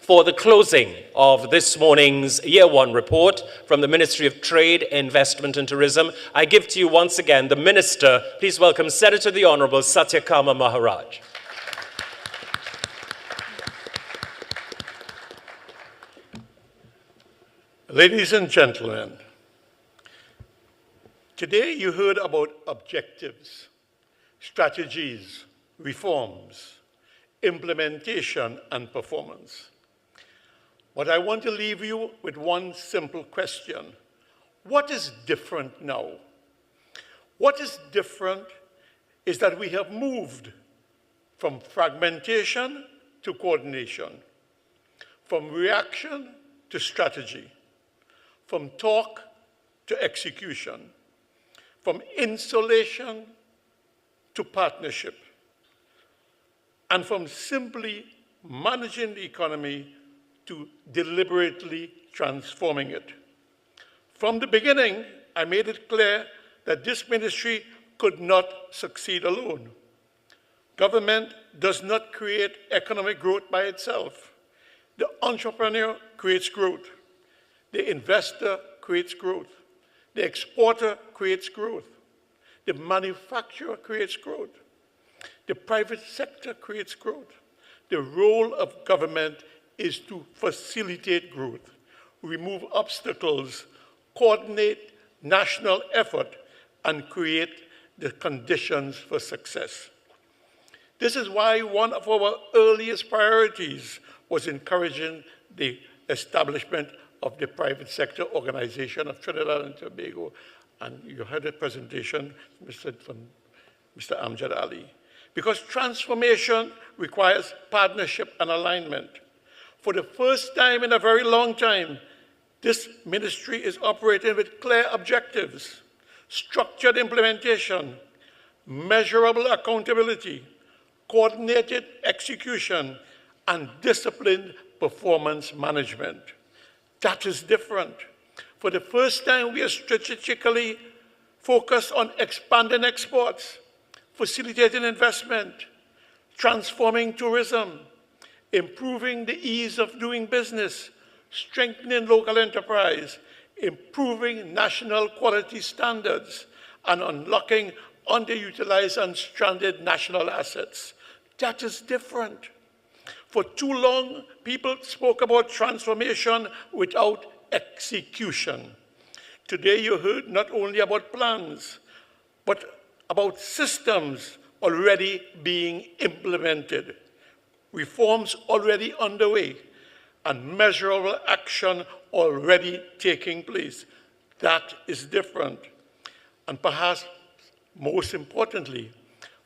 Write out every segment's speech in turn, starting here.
For the closing of this morning's Year 1 report from the Ministry of Trade, Investment and Tourism, I give to you once again the Minister. Please welcome Senator the Honourable Satyakama Maharaj. Ladies and gentlemen, today you heard about objectives, strategies, reforms, implementation, and performance. But I want to leave you with one simple question. What is different now? What is different is that we have moved from fragmentation to coordination, from reaction to strategy, from talk to execution, from insulation to partnership, and from simply managing the economy to deliberately transforming it. From the beginning, I made it clear that this ministry could not succeed alone. Government does not create economic growth by itself. The entrepreneur creates growth. The investor creates growth. The exporter creates growth. The manufacturer creates growth. The private sector creates growth. The role of government is to facilitate growth, remove obstacles, coordinate national effort, and create the conditions for success. This is why one of our earliest priorities was encouraging the establishment of the private sector organization of Trinidad and Tobago. And you heard a presentation from Mr. Amjad Ali. Because transformation requires partnership and alignment. For the first time in a very long time, this ministry is operating with clear objectives, structured implementation, measurable accountability, coordinated execution, and disciplined performance management. That is different. For the first time, we are strategically focused on expanding exports, facilitating investment, transforming tourism, improving the ease of doing business, strengthening local enterprise, improving national quality standards, and unlocking underutilized and stranded national assets. That is different. For too long, people spoke about transformation without execution. Today you heard not only about plans, but about systems already being implemented, reforms already underway, and measurable action already taking place. That is different. And perhaps most importantly,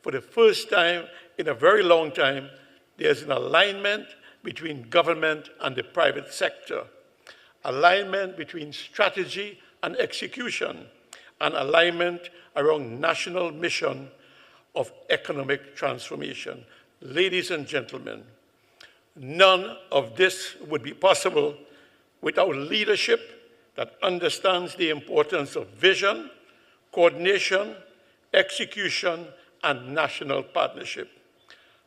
for the first time in a very long time, there's an alignment between government and the private sector, alignment between strategy and execution, and alignment around national mission of economic transformation. Ladies and gentlemen, none of this would be possible without leadership that understands the importance of vision, coordination, execution, and national partnership.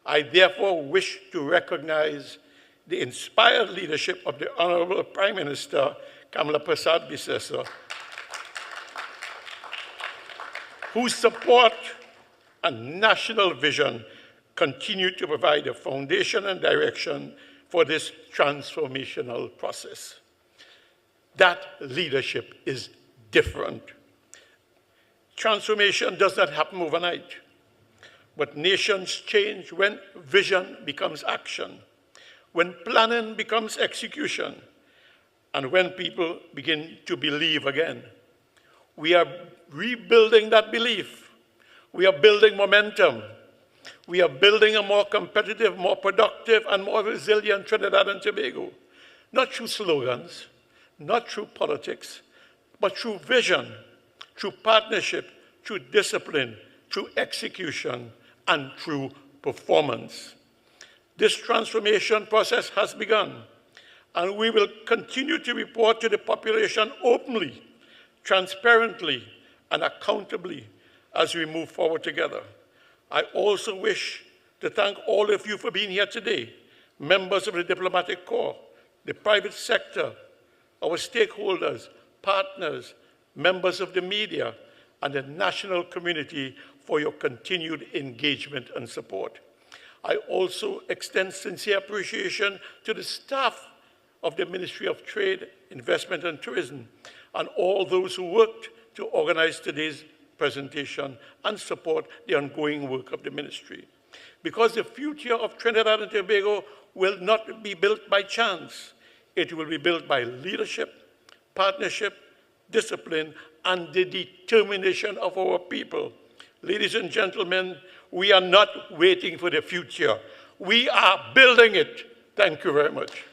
I therefore wish to recognize the inspired leadership of the Honourable Prime Minister Kamala Prasad Bisesa, whose support and national vision continue to provide a foundation and direction for this transformational process. That leadership is different. Transformation does not happen overnight, but nations change when vision becomes action, when planning becomes execution, and when people begin to believe again. We are rebuilding that belief. We are building momentum. We are building a more competitive, more productive, and more resilient Trinidad and Tobago, not through slogans, not through politics, but through vision, through partnership, through discipline, through execution, and through performance. This transformation process has begun, and we will continue to report to the population openly, transparently, and accountably as we move forward together. I also wish to thank all of you for being here today, members of the diplomatic corps, the private sector, our stakeholders, partners, members of the media, and the national community for your continued engagement and support. I also extend sincere appreciation to the staff of the Ministry of Trade, Investment and Tourism, and all those who worked to organize today's presentation and support the ongoing work of the ministry. Because the future of Trinidad and Tobago will not be built by chance. It will be built by leadership, partnership, discipline, and the determination of our people. Ladies and gentlemen, we are not waiting for the future. We are building it. Thank you very much.